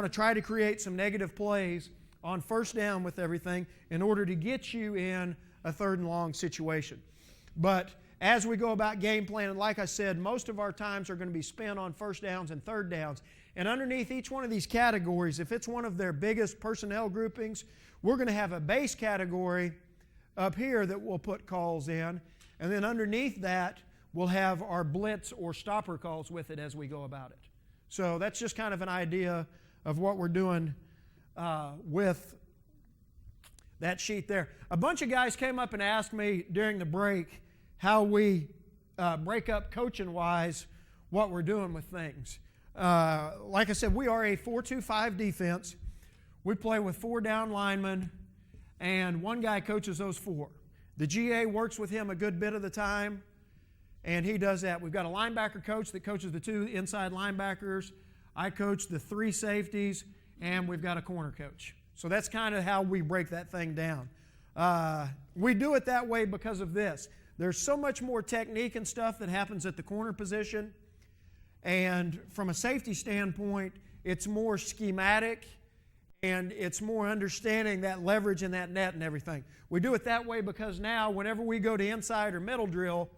want to try to create some negative plays on first down with everything in order to get you in a 3rd and long situation. But as we go about game planning, like I said, most of our times are going to be spent on first downs and 3rd downs. And underneath each one of these categories, if it's one of their biggest personnel groupings, we're going to have a base category up here that we'll put calls in. And then underneath that, we'll have our blitz or stopper calls with it as we go about it. So that's just kind of an idea of what we're doing with that sheet there. A bunch of guys came up and asked me during the break how we break up coaching-wise what we're doing with things. Like I said, we are a 4-2-5 defense. We play with 4 down linemen, and 1 guy coaches those 4. The GA works with him a good bit of the time, and he does that. We've got a linebacker coach that coaches the 2 inside linebackers. I coach the 3 safeties, and we've got a corner coach. So that's kind of how we break that thing down. We do it that way because of this. There's so much more technique and stuff that happens at the corner position, and from a safety standpoint, it's more schematic, and it's more understanding that leverage in that net and everything. We do it that way because now whenever we go to inside or middle drill,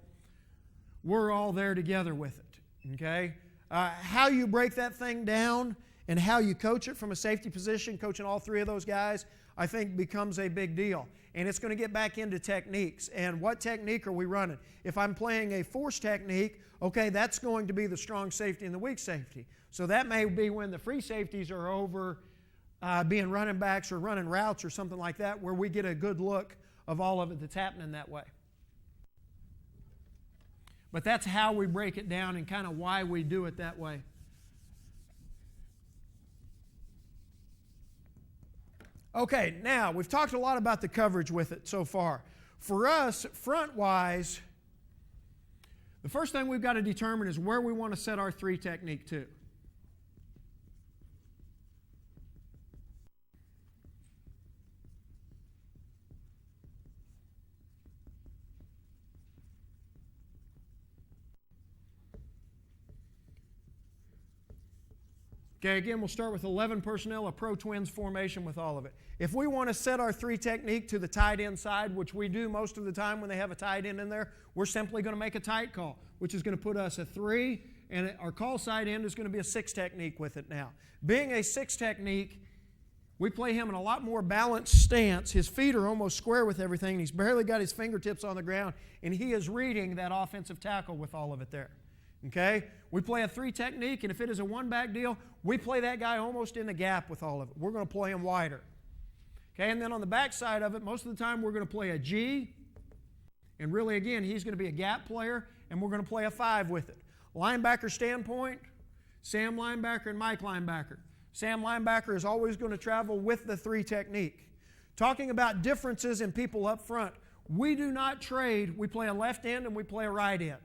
we're all there together with it, okay? How you break that thing down and how you coach it from a safety position, coaching all 3 of those guys, I think becomes a big deal. And it's going to get back into techniques. And what technique are we running? If I'm playing a force technique, okay, that's going to be the strong safety and the weak safety. So that may be when the free safeties are over being running backs or running routes or something like that, where we get a good look of all of it that's happening that way. But that's how we break it down and kind of why we do it that way. Okay, now we've talked a lot about the coverage with it so far. For us, front-wise, the first thing we've got to determine is where we want to set our 3 technique to. Okay, again, we'll start with 11 personnel, a pro twins formation with all of it. If we want to set our 3 technique to the tight end side, which we do most of the time when they have a tight end in there, we're simply going to make a tight call, which is going to put us a 3, and our call side end is going to be a 6 technique with it now. Being a 6 technique, we play him in a lot more balanced stance. His feet are almost square with everything. He's barely got his fingertips on the ground, and he is reading that offensive tackle with all of it there. Okay? We play a 3 technique, and if it is a 1-back deal, we play that guy almost in the gap with all of it. We're going to play him wider. Okay, and then on the back side of it, most of the time we're going to play a G, and really, again, he's going to be a gap player, and we're going to play a 5 with it. Linebacker standpoint, Sam linebacker and Mike linebacker. Sam linebacker is always going to travel with the 3 technique. Talking about differences in people up front, we do not trade. We play a left end and we play a right end.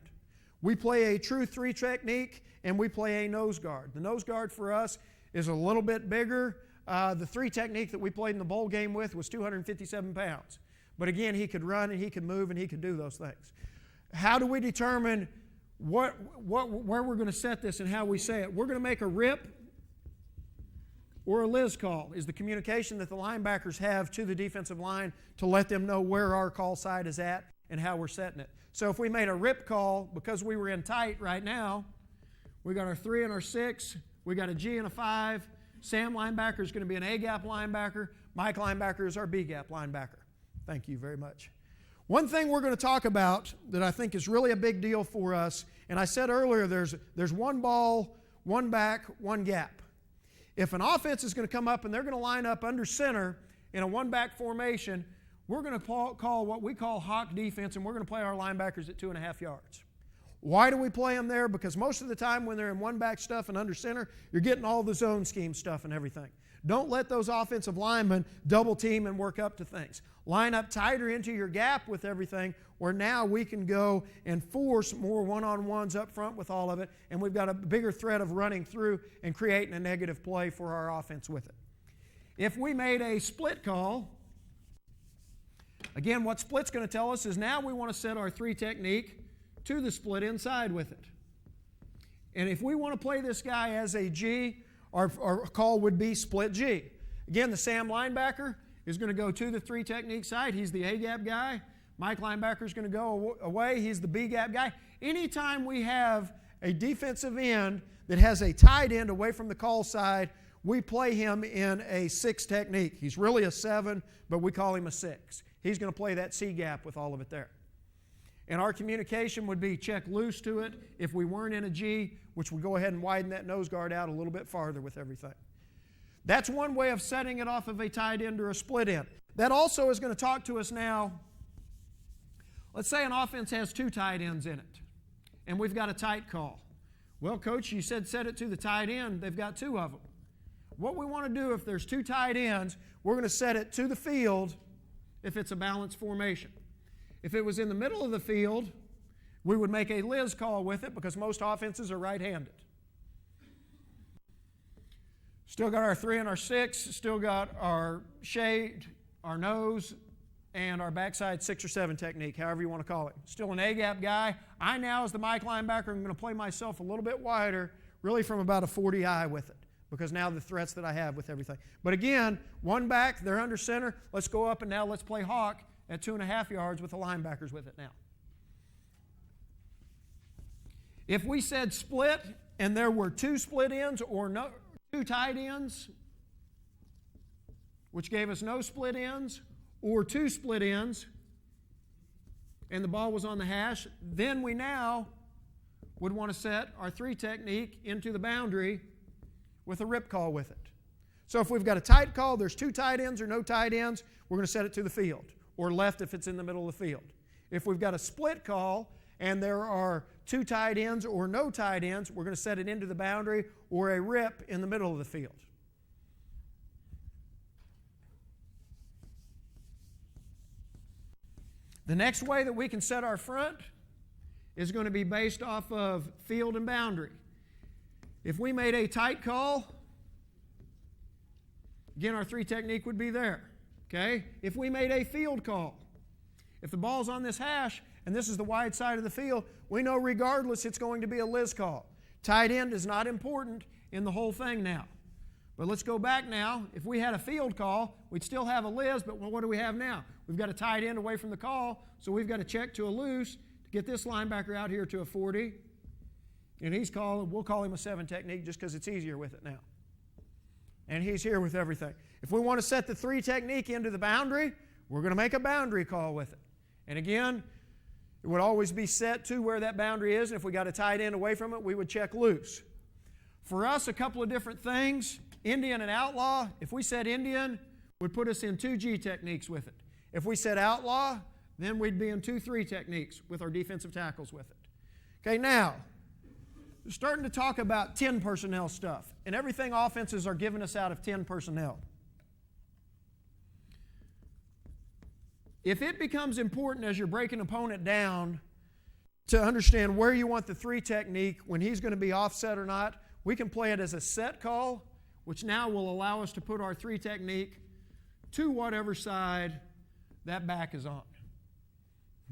We play a true 3 technique, and we play a nose guard. The nose guard for us is a little bit bigger. The 3 technique that we played in the bowl game with was 257 pounds. But again, he could run, and he could move, and he could do those things. How do we determine where we're going to set this and how we say it? We're going to make a rip or a Liz call is the communication that the linebackers have to the defensive line to let them know where our call side is at and how we're setting it. So if we made a rip call, because we were in tight right now, we got our 3 and our 6, we got a G and a 5. Sam linebacker is going to be an A-gap linebacker. Mike linebacker is our B-gap linebacker. Thank you very much. One thing we're going to talk about that I think is really a big deal for us, and I said earlier there's 1 ball, 1 back, 1 gap. If an offense is going to come up and they're going to line up under center in a 1-back formation, we're going to call what we call hawk defense, and we're going to play our linebackers at 2.5 yards. Why do we play them there? Because most of the time when they're in 1-back stuff and under center, you're getting all the zone scheme stuff and everything. Don't let those offensive linemen double team and work up to things. Line up tighter into your gap with everything, where now we can go and force more one-on-ones up front with all of it, and we've got a bigger threat of running through and creating a negative play for our offense with it. If we made a split call, again, what split's going to tell us is now we want to set our 3 technique to the split inside with it. And if we want to play this guy as a G, our call would be split G. Again, the Sam linebacker is going to go to the three technique side. He's the A-gap guy. Mike linebacker is going to go away. He's the B-gap guy. Anytime we have a defensive end that has a tight end away from the call side, we play him in a 6 technique. He's really a 7, but we call him a 6. He's going to play that C-gap with all of it there. And our communication would be check loose to it. If we weren't in a G, which would go ahead and widen that nose guard out a little bit farther with everything. That's one way of setting it off of a tight end or a split end. That also is going to talk to us now. Let's say an offense has 2 tight ends in it, and we've got a tight call. Well, Coach, you said set it to the tight end. They've got 2 of them. What we want to do if there's 2 tight ends, we're going to set it to the field if it's a balanced formation. If it was in the middle of the field, we would make a Liz call with it because most offenses are right-handed. Still got our 3 and our 6, still got our shade, our nose, and our backside 6 or 7 technique, however you want to call it. Still an A-gap guy. I now, as the Mike linebacker, am going to play myself a little bit wider, really from about a 40-eye with it, because now the threats that I have with everything. But again, 1 back, they're under center. Let's go up and now let's play hawk at 2.5 yards with the linebackers with it now. If we said split and there were 2 split ends or 2 tight ends, which gave us no split ends, or 2 split ends, and the ball was on the hash, then we now would want to set our 3 technique into the boundary with a rip call with it. So if we've got a tight call, there's 2 tight ends or no tight ends, we're going to set it to the field, or left if it's in the middle of the field. If we've got a split call and there are 2 tight ends or no tight ends, we're going to set it into the boundary or a rip in the middle of the field. The next way that we can set our front is going to be based off of field and boundary. If we made a tight call, again, our 3 technique would be there. Okay? If we made a field call, if the ball's on this hash and this is the wide side of the field, we know regardless it's going to be a Liz call. Tight end is not important in the whole thing now. But let's go back now. If we had a field call, we'd still have a Liz, but what do we have now? We've got a tight end away from the call, so we've got to check to a loose to get this linebacker out here to a 40. And we'll call him a 7 technique just because it's easier with it now. And he's here with everything. If we want to set the 3 technique into the boundary, we're going to make a boundary call with it. And again, it would always be set to where that boundary is, and if we got a tight end away from it, we would check loose. For us, a couple of different things. Indian and outlaw, if we said Indian, would put us in 2G techniques with it. If we said outlaw, then we'd be in 2-3 techniques with our defensive tackles with it. Okay, now, we're starting to talk about 10 personnel stuff, and everything offenses are giving us out of 10 personnel. If it becomes important as you're breaking an opponent down to understand where you want the 3 technique, when he's going to be offset or not, we can play it as a set call, which now will allow us to put our 3 technique to whatever side that back is on.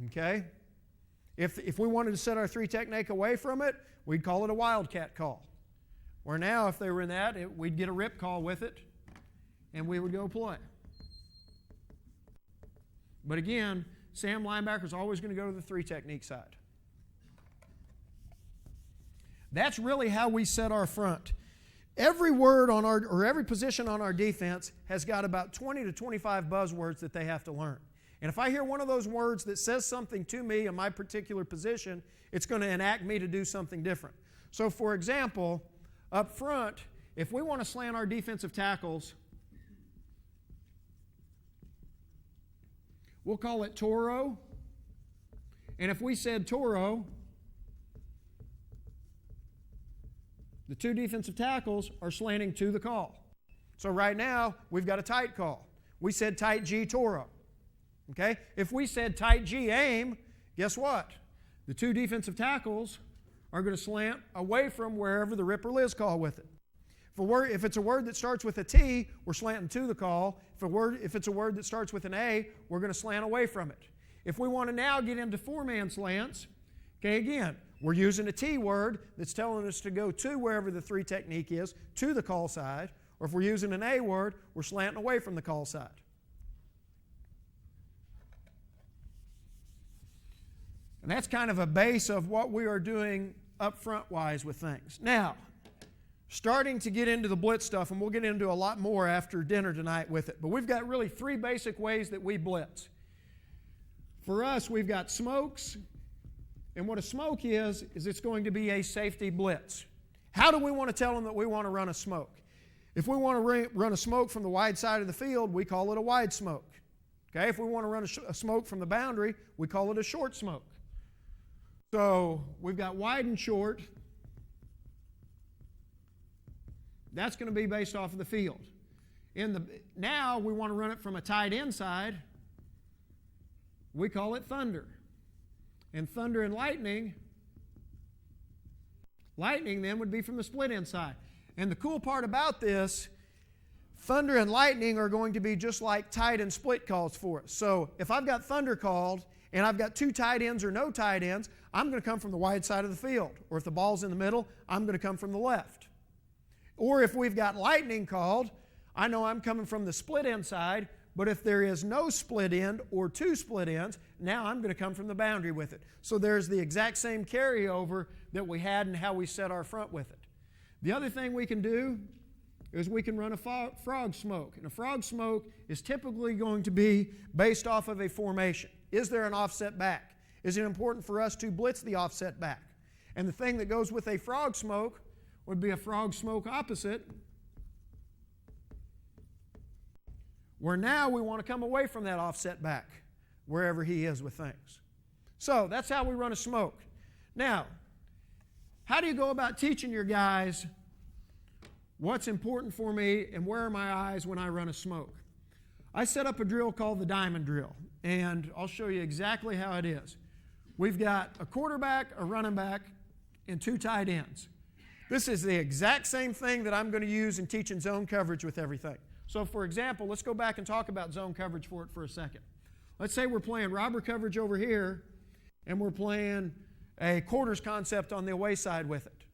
Okay? If we wanted to set our 3 technique away from it, we'd call it a wildcat call. Where now, if they were in that, we'd get a rip call with it, and we would go play. But again, Sam linebacker is always going to go to the 3 technique side. That's really how we set our front. Every word on every position on our defense has got about 20 to 25 buzzwords that they have to learn. And if I hear one of those words that says something to me in my particular position, it's going to enact me to do something different. So for example, up front, if we want to slant our defensive tackles, we'll call it Toro. And if we said Toro, the 2 defensive tackles are slanting to the call. So right now, we've got a tight call. We said tight G Toro. Okay? If we said tight G aim, guess what? The 2 defensive tackles are going to slant away from wherever the rip or Liz call with it. If it's a word that starts with a T, we're slanting to the call. If it's a word that starts with an A, we're going to slant away from it. If we want to now get into 4-man slants, okay, again, we're using a T word that's telling us to go to wherever the 3 technique is, to the call side. Or if we're using an A word, we're slanting away from the call side. And that's kind of a base of what we are doing up front wise with things. Now, starting to get into the blitz stuff, and we'll get into a lot more after dinner tonight with it, but we've got really 3 basic ways that we blitz. For us, we've got smokes, and what a smoke is it's going to be a safety blitz. How do we want to tell them that we want to run a smoke? If we want to run a smoke from the wide side of the field, we call it a wide smoke. Okay? If we want to run a smoke from the boundary, we call it a short smoke. So we've got wide and short. That's going to be based off of the field. Now we want to run it from a tight end side. We call it thunder. And thunder and lightning then would be from the split end side. And the cool part about this, thunder and lightning are going to be just like tight and split calls for us. So if I've got thunder called and I've got 2 tight ends or no tight ends, I'm going to come from the wide side of the field. Or if the ball's in the middle, I'm going to come from the left. Or if we've got lightning called, I know I'm coming from the split end side, but if there is no split end or 2 split ends, now I'm going to come from the boundary with it. So there's the exact same carryover that we had and how we set our front with it. The other thing we can do is we can run a frog smoke. And a frog smoke is typically going to be based off of a formation. Is there an offset back? Is it important for us to blitz the offset back? And the thing that goes with a frog smoke would be a frog smoke opposite, where now we want to come away from that offset back wherever he is with things. So that's how we run a smoke. Now, how do you go about teaching your guys what's important for me and where are my eyes when I run a smoke? I set up a drill called the diamond drill, and I'll show you exactly how it is. We've got a quarterback, a running back, and 2 tight ends. This is the exact same thing that I'm going to use in teaching zone coverage with everything. So for example, let's go back and talk about zone coverage for a second. Let's say we're playing robber coverage over here, and we're playing a quarters concept on the away side with it.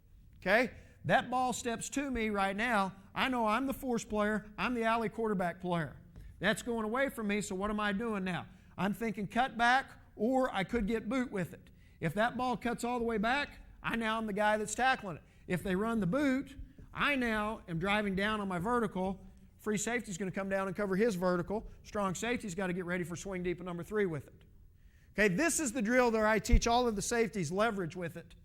Okay? That ball steps to me right now. I know I'm the force player. I'm the alley quarterback player. That's going away from me, so what am I doing now? I'm thinking cut back, or I could get boot with it. If that ball cuts all the way back, I now am the guy that's tackling it. If they run the boot, I now am driving down on my vertical. Free safety's going to come down and cover his vertical. Strong safety's got to get ready for swing deep at number 3 with it. Okay, this is the drill where I teach all of the safeties leverage with it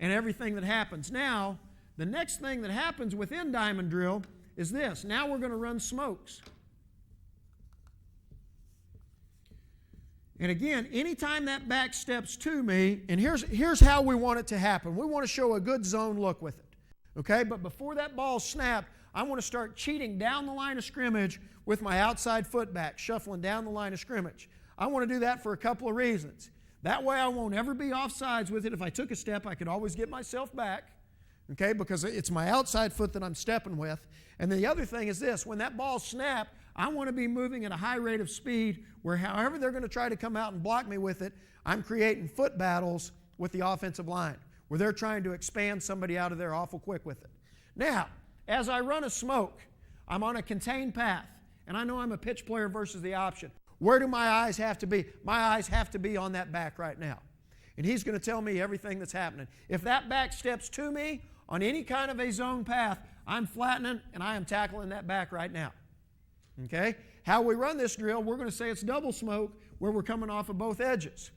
and everything that happens. Now, the next thing that happens within diamond drill is this. Now we're going to run smokes. And again, anytime that back steps to me, and here's how we want it to happen. We want to show a good zone look with it. Okay, but before that ball's snapped, I want to start cheating down the line of scrimmage with my outside foot back, shuffling down the line of scrimmage. I want to do that for a couple of reasons. That way I won't ever be offsides with it. If I took a step, I could always get myself back, okay, because it's my outside foot that I'm stepping with. And the other thing is this. When that ball's snapped, I want to be moving at a high rate of speed where however they're going to try to come out and block me with it, I'm creating foot battles with the offensive line where they're trying to expand somebody out of there awful quick with it. Now, as I run a smoke, I'm on a contained path, and I know I'm a pitch player versus the option. Where do my eyes have to be? My eyes have to be on that back right now. And he's going to tell me everything that's happening. If that back steps to me on any kind of a zone path, I'm flattening and I am tackling that back right now. Okay? How we run this drill, we're going to say it's double smoke where we're coming off of both edges.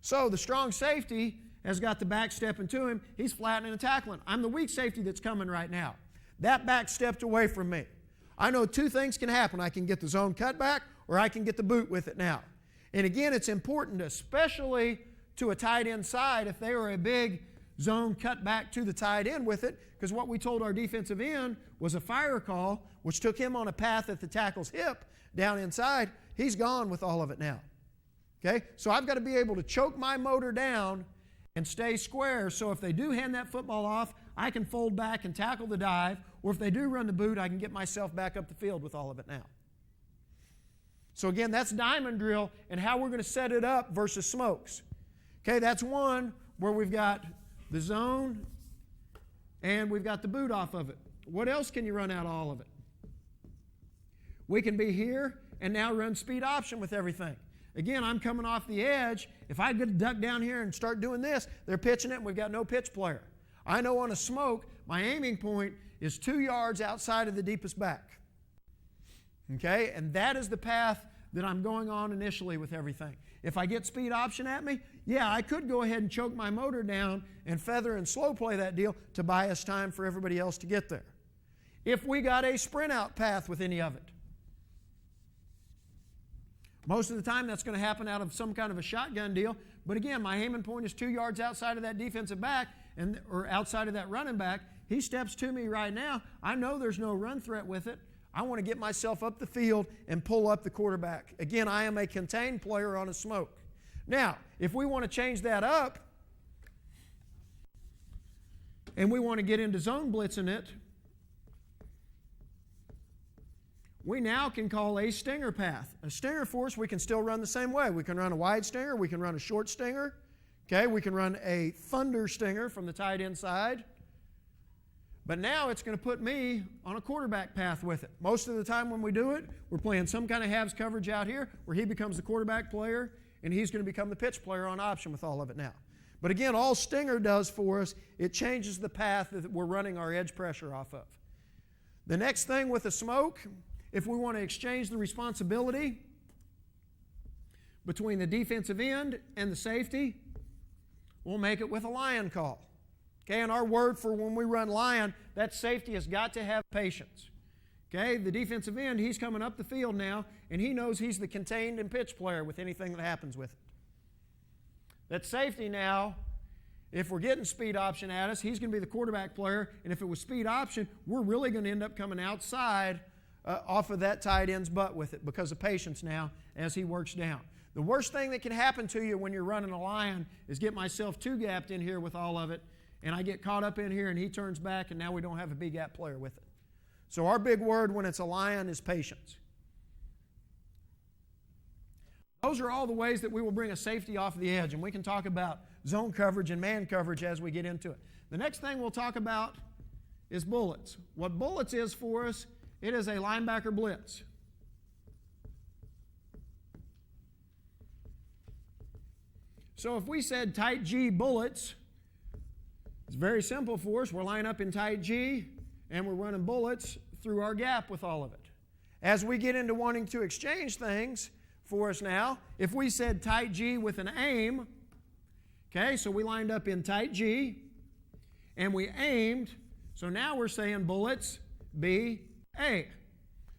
So the strong safety has got the back stepping to him. He's flattening and tackling. I'm the weak safety that's coming right now. That back stepped away from me. I know 2 things can happen. I can get the zone cutback or I can get the boot with it now. And again, it's important, especially to a tight end side, if they are a big zone cutback to the tight end with it, because what we told our defensive end was a fire call, which took him on a path at the tackle's hip down inside. He's gone with all of it now. Okay? So I've got to be able to choke my motor down and stay square, so if they do hand that football off, I can fold back and tackle the dive, or if they do run the boot, I can get myself back up the field with all of it now. So again, that's diamond drill and how we're going to set it up versus smokes. Okay, that's one where we've got the zone, and we've got the boot off of it. What else can you run out of all of it? We can be here and now run speed option with everything. Again, I'm coming off the edge. If I could duck down here and start doing this, they're pitching it and we've got no pitch player. I know on a smoke, my aiming point is 2 yards outside of the deepest back. Okay? And that is the path that I'm going on initially with everything. If I get speed option at me, yeah, I could go ahead and choke my motor down and feather and slow play that deal to buy us time for everybody else to get there. If we got a sprint out path with any of it, most of the time that's going to happen out of some kind of a shotgun deal. But again, my aiming point is 2 yards outside of that defensive back or outside of that running back. He steps to me right now. I know there's no run threat with it. I want to get myself up the field and pull up the quarterback. Again, I am a contained player on a smoke. Now, if we want to change that up and we want to get into zone blitzing it, we now can call a stinger path. A stinger force we can still run the same way. We can run a wide stinger. We can run a short stinger. Okay, we can run a thunder stinger from the tight end side. But now it's going to put me on a quarterback path with it. Most of the time when we do it, we're playing some kind of halves coverage out here where he becomes the quarterback player and he's going to become the pitch player on option with all of it now. But again, all stinger does for us, it changes the path that we're running our edge pressure off of. The next thing with a smoke, if we want to exchange the responsibility between the defensive end and the safety, we'll make it with a lion call. Okay, and our word for when we run lion, that safety has got to have patience. Okay, the defensive end, he's coming up the field now, and he knows he's the contained and pitch player with anything that happens with it. That safety now, if we're getting speed option at us, he's going to be the quarterback player, and if it was speed option, we're really going to end up coming outside off of that tight end's butt with it because of patience now as he works down. The worst thing that can happen to you when you're running a lion is get myself two-gapped in here with all of it, and I get caught up in here and he turns back and now we don't have a big gap player with it. So our big word when it's a lion is patience. Those are all the ways that we will bring a safety off the edge, and we can talk about zone coverage and man coverage as we get into it. The next thing we'll talk about is bullets. What bullets is for us, it is a linebacker blitz. So if we said tight G bullets, it's very simple for us. We're lining up in tight G, and we're running bullets through our gap with all of it. As we get into wanting to exchange things for us now, if we said tight G with an aim, okay, so we lined up in tight G, and we aimed, so now we're saying bullets B-A.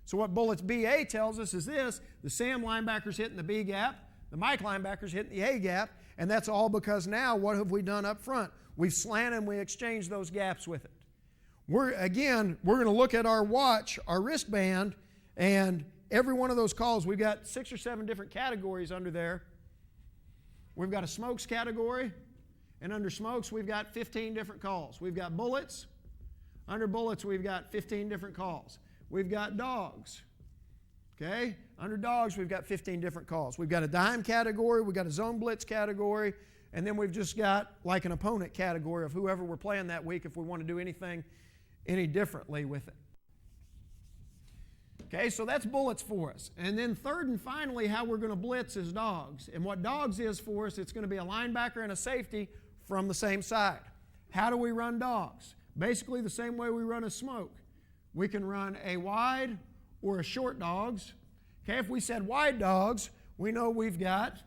So what bullets B-A tells us is this: the Sam linebacker's hitting the B gap, the Mike linebacker's hitting the A gap, and that's all because now what have we done up front? We've slanted and we exchanged those gaps with it. We're going to look at our watch, our wristband, and every one of those calls, we've got 6 or 7 different categories under there. We've got a smokes category, and under smokes, we've got 15 different calls. We've got bullets. Under bullets, we've got 15 different calls. We've got dogs. Okay? Under dogs, we've got 15 different calls. We've got a dime category, we've got a zone blitz category, and then we've just got like an opponent category of whoever we're playing that week if we want to do anything any differently with it. Okay, so that's bullets for us. And then third and finally, how we're going to blitz is dogs. And what dogs is for us, it's going to be a linebacker and a safety from the same side. How do we run dogs? Basically the same way we run a smoke. We can run a wide or a short dogs. Okay, if we said wide dogs, we know we've got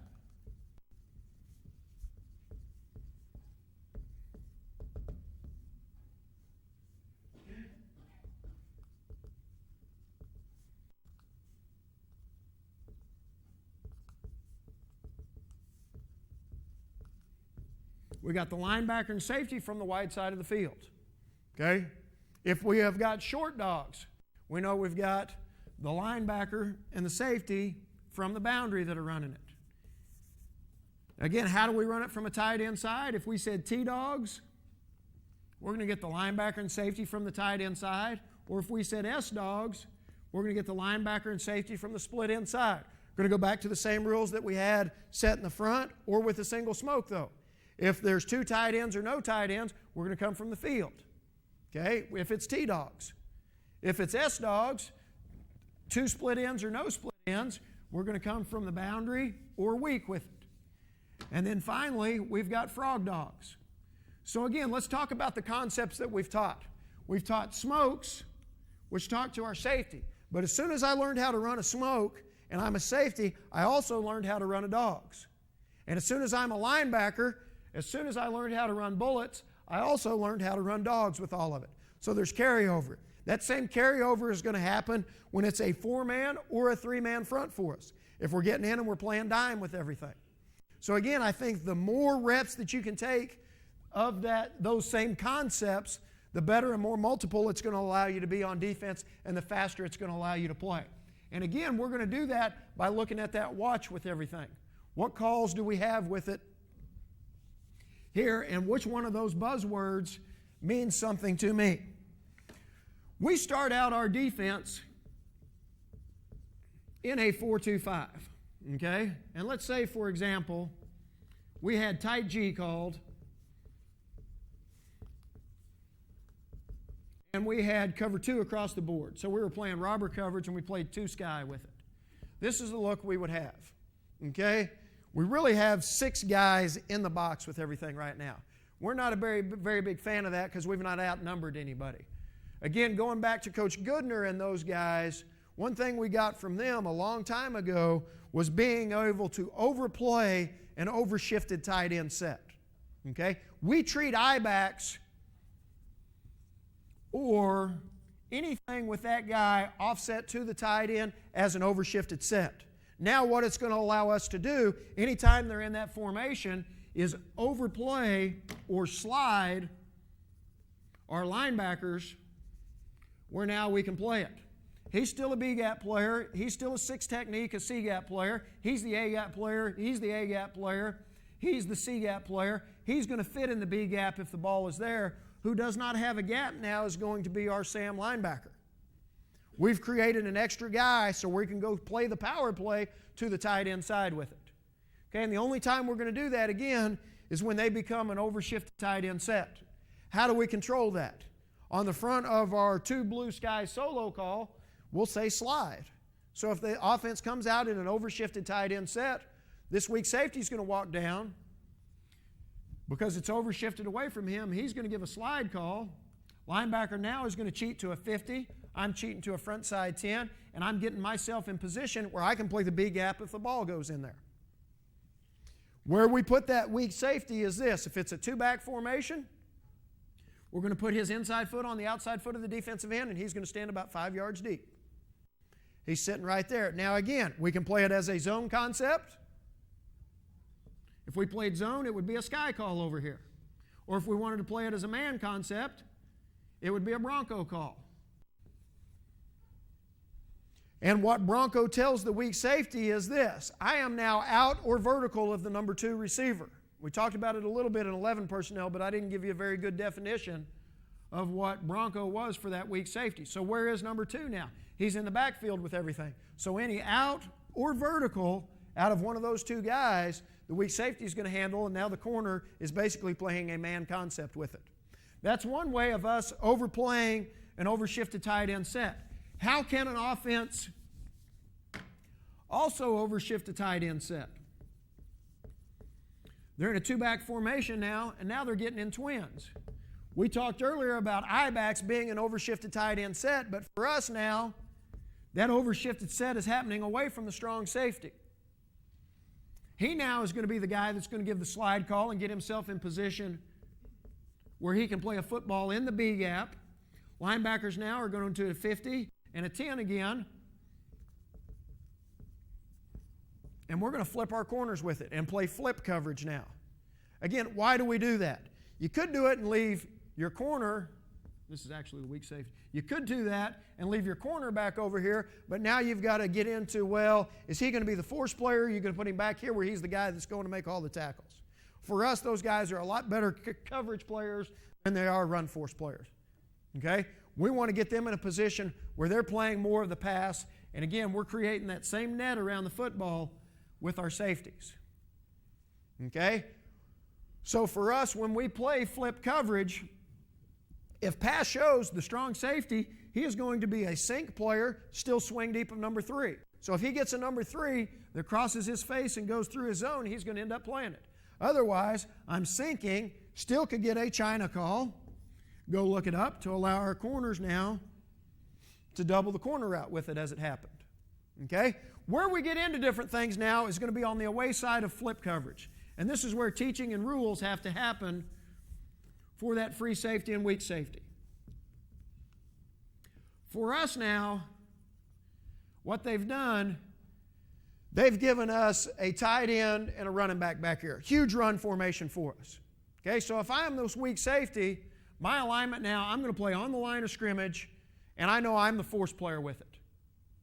the linebacker and safety from the wide side of the field. Okay? If we have got short dogs, we know we've got the linebacker and the safety from the boundary that are running it. Again, how do we run it from a tight end side? If we said T-dogs, we're going to get the linebacker and safety from the tight end side. Or if we said S-dogs, we're going to get the linebacker and safety from the split end side. We're going to go back to the same rules that we had set in the front or with a single smoke, though. If there's 2 tight ends or no tight ends, we're going to come from the field. Okay? If it's T-dogs. If it's S-dogs, 2 split ends or no split ends, we're going to come from the boundary or weak with it. And then finally, we've got frog dogs. So again, let's talk about the concepts that we've taught. We've taught smokes, which talk to our safety. But as soon as I learned how to run a smoke, and I'm a safety, I also learned how to run a dogs. And as soon as I'm a linebacker, as soon as I learned how to run bullets, I also learned how to run dogs with all of it. So there's carryover. That same carryover is going to happen when it's a 4-man or a 3-man front for us, if we're getting in and we're playing dime with everything. So again, I think the more reps that you can take of those same concepts, the better and more multiple it's going to allow you to be on defense, and the faster it's going to allow you to play. And again, we're going to do that by looking at that watch with everything. What calls do we have with it here, and which one of those buzzwords means something to me? We start out our defense in a 4-2-5, okay? And let's say, for example, we had tight G called, and we had cover 2 across the board. So we were playing robber coverage, and we played 2 sky with it. This is the look we would have, okay? We really have 6 guys in the box with everything right now. We're not a very, very big fan of that because we've not outnumbered anybody. Again, going back to Coach Goodner and those guys, one thing we got from them a long time ago was being able to overplay an overshifted tight end set, okay? We treat I-backs or anything with that guy offset to the tight end as an overshifted set. Now what it's going to allow us to do, anytime they're in that formation, is overplay or slide our linebackers where now we can play it. He's still a B-gap player. He's still a 6 technique, a C-gap player. He's the A-gap player. He's the A-gap player. He's the C-gap player. He's going to fit in the B-gap if the ball is there. Who does not have a gap now is going to be our Sam linebacker. We've created an extra guy so we can go play the power play to the tight end side with it. Okay, and the only time we're going to do that again is when they become an overshifted tight end set. How do we control that? On the front of our 2 blue sky solo call, we'll say slide. So if the offense comes out in an overshifted tight end set, this weak safety is going to walk down. Because it's overshifted away from him, he's going to give a slide call. Linebacker now is going to cheat to a 50. I'm cheating to a front side 10, and I'm getting myself in position where I can play the B gap if the ball goes in there. Where we put that weak safety is this. If it's a 2-back formation, we're going to put his inside foot on the outside foot of the defensive end, and he's going to stand about 5 yards deep. He's sitting right there. Now again, we can play it as a zone concept. If we played zone, it would be a sky call over here. Or if we wanted to play it as a man concept, it would be a Bronco call. And what Bronco tells the weak safety is this: I am now out or vertical of the number 2 receiver. We talked about it a little bit in 11 personnel, but I didn't give you a very good definition of what Bronco was for that weak safety. So where is number 2 now? He's in the backfield with everything. So any out or vertical out of one of those 2 guys, the weak safety is going to handle, and now the corner is basically playing a man concept with it. That's one way of us overplaying an overshifted tight end set. How can an offense also overshift a tight end set? They're in a 2-back formation now, and now they're getting in twins. We talked earlier about I-backs being an overshifted tight end set, but for us now, that overshifted set is happening away from the strong safety. He now is going to be the guy that's going to give the slide call and get himself in position where he can play a football in the B gap. Linebackers now are going to a 50 and a 10 again. And we're going to flip our corners with it and play flip coverage now. Again, why do we do that? You could do it and leave your corner. This is actually the weak safety. You could do that and leave your corner back over here, but now you've got to get into, well, is he going to be the force player? You're going to put him back here where he's the guy that's going to make all the tackles. For us, those guys are a lot better coverage players than they are run force players. Okay? We want to get them in a position where they're playing more of the pass, and again, we're creating that same net around the football with our safeties. Okay? So for us, when we play flip coverage, if pass shows the strong safety, he is going to be a sink player, still swing deep of number 3. So if he gets a number 3 that crosses his face and goes through his zone, he's going to end up playing it. Otherwise, I'm sinking, still could get a China call. Go look it up to allow our corners now to double the corner route with it as it happened. Okay? Where we get into different things now is going to be on the away side of flip coverage. And this is where teaching and rules have to happen for that free safety and weak safety. For us now, what they've done, they've given us a tight end and a running back here. Huge run formation for us. Okay, so if I am this weak safety, my alignment now, I'm going to play on the line of scrimmage, and I know I'm the force player with it.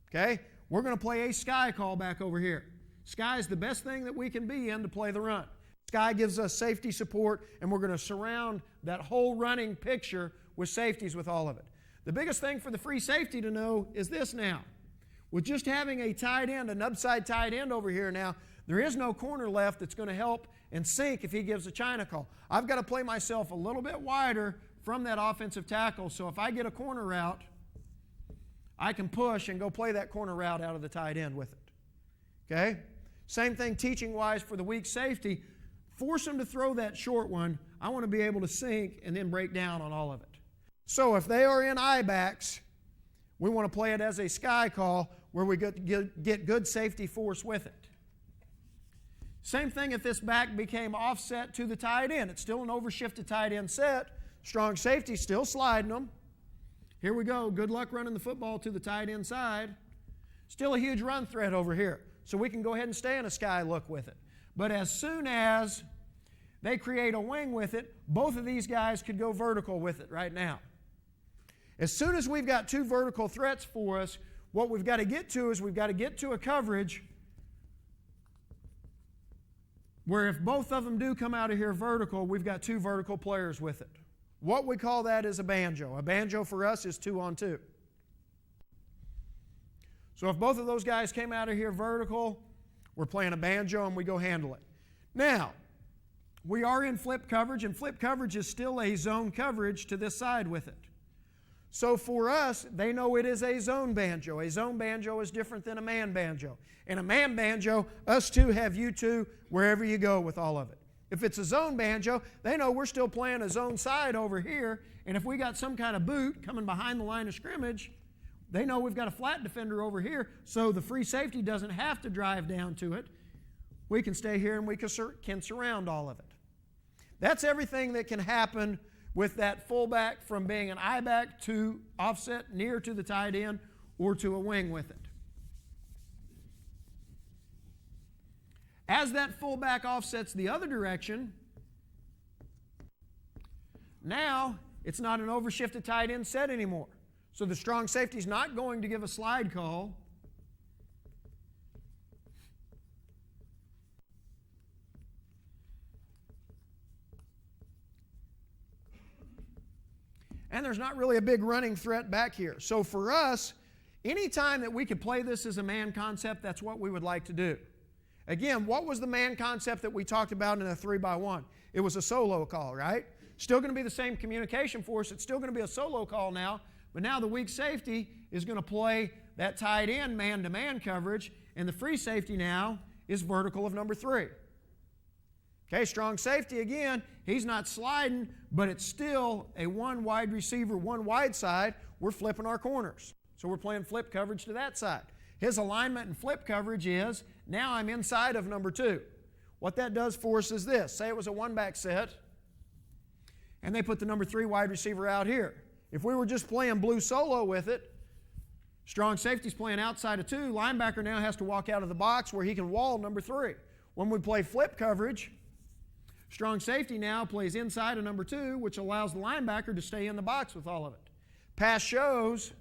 Okay, we're going to play a sky call back over here. Sky is the best thing that we can be in to play the run. Sky gives us safety support, and we're going to surround that whole running picture with safeties with all of it. The biggest thing for the free safety to know is this now. With just having a tight end, an upside tight end over here now, there is no corner left that's going to help and sink if he gives a China call. I've got to play myself a little bit wider from that offensive tackle, so if I get a corner route, I can push and go play that corner route out of the tight end with it. Okay? Same thing teaching-wise for the weak safety. Force them to throw that short one. I want to be able to sink and then break down on all of it. So if they are in I-backs, we want to play it as a sky call where we get good safety force with it. Same thing if this back became offset to the tight end. It's still an overshifted tight end set. Strong safety still sliding them. Here we go. Good luck running the football to the tight end side. Still a huge run threat over here. So we can go ahead and stay in a sky look with it. But as soon as they create a wing with it, both of these guys could go vertical with it right now. As soon as we've got 2 vertical threats for us, what we've got to get to is we've got to get to a coverage where if both of them do come out of here vertical, we've got 2 vertical players with it. What we call that is a banjo. A banjo for us is 2-on-2. So if both of those guys came out of here vertical, we're playing a banjo and we go handle it. Now, we are in flip coverage, and flip coverage is still a zone coverage to this side with it. So for us, they know it is a zone banjo. A zone banjo is different than a man banjo. In a man banjo, us two have you two wherever you go with all of it. If it's a zone banjo, they know we're still playing a zone side over here, and if we got some kind of boot coming behind the line of scrimmage, they know we've got a flat defender over here, so the free safety doesn't have to drive down to it. We can stay here and we can surround all of it. That's everything that can happen with that fullback from being an I-back to offset near to the tight end or to a wing with it. As that fullback offsets the other direction, now it's not an overshifted tight end set anymore. So the strong safety is not going to give a slide call. And there's not really a big running threat back here. So for us, anytime that we could play this as a man concept, that's what we would like to do. Again, what was the man concept that we talked about in a 3x1? It was a solo call, right? Still going to be the same communication for us. It's still going to be a solo call now, but now the weak safety is going to play that tight end man-to-man coverage, and the free safety now is vertical of number 3. Okay, strong safety again, he's not sliding, but it's still a one wide receiver, one wide side. We're flipping our corners. So we're playing flip coverage to that side. His alignment and flip coverage is, now I'm inside of number 2. What that does for us is this. Say it was a one-back set, and they put the number 3 wide receiver out here. If we were just playing blue solo with it, strong safety's playing outside of 2. Linebacker now has to walk out of the box where he can wall number 3. When we play flip coverage, strong safety now plays inside of number 2, which allows the linebacker to stay in the box with all of it. Pass shows,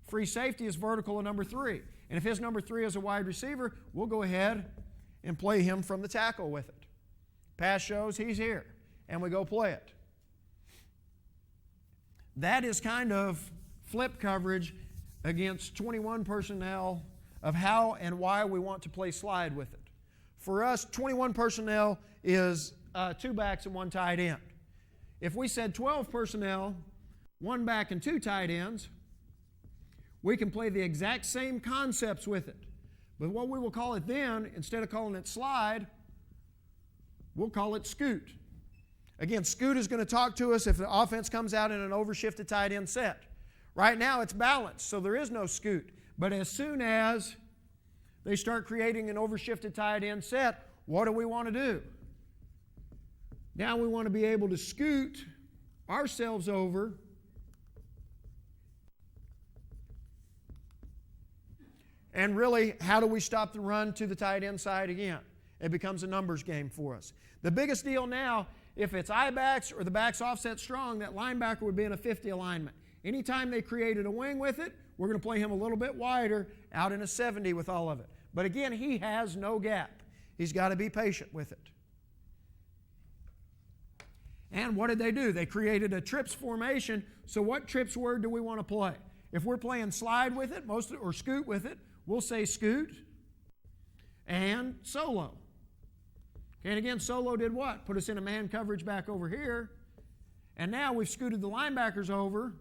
free safety is vertical of number 3. And if his number 3 is a wide receiver, we'll go ahead and play him from the tackle with it. Pass shows, he's here, and we go play it. That is kind of flip coverage against 21 personnel of how and why we want to play slide with it. For us, 21 personnel is two backs and one tight end. If we said 12 personnel, one back and two tight ends, we can play the exact same concepts with it. But what we will call it then, instead of calling it slide, we'll call it scoot. Again, scoot is going to talk to us if the offense comes out in an overshifted tight end set. Right now it's balanced, so there is no scoot. But as soon as they start creating an overshifted tight end set, what do we want to do? Now we want to be able to scoot ourselves over and really, how do we stop the run to the tight end side again? It becomes a numbers game for us. The biggest deal now, if it's I-backs or the backs offset strong, that linebacker would be in a 50 alignment. Anytime they created a wing with it, we're going to play him a little bit wider, out in a 70 with all of it. But again, he has no gap. He's got to be patient with it. And what did they do? They created a trips formation. So what trips word do we want to play? If we're playing slide with it, or scoot with it, we'll say scoot and solo. And again, solo did what? Put us in a man coverage back over here. And now we've scooted the linebackers over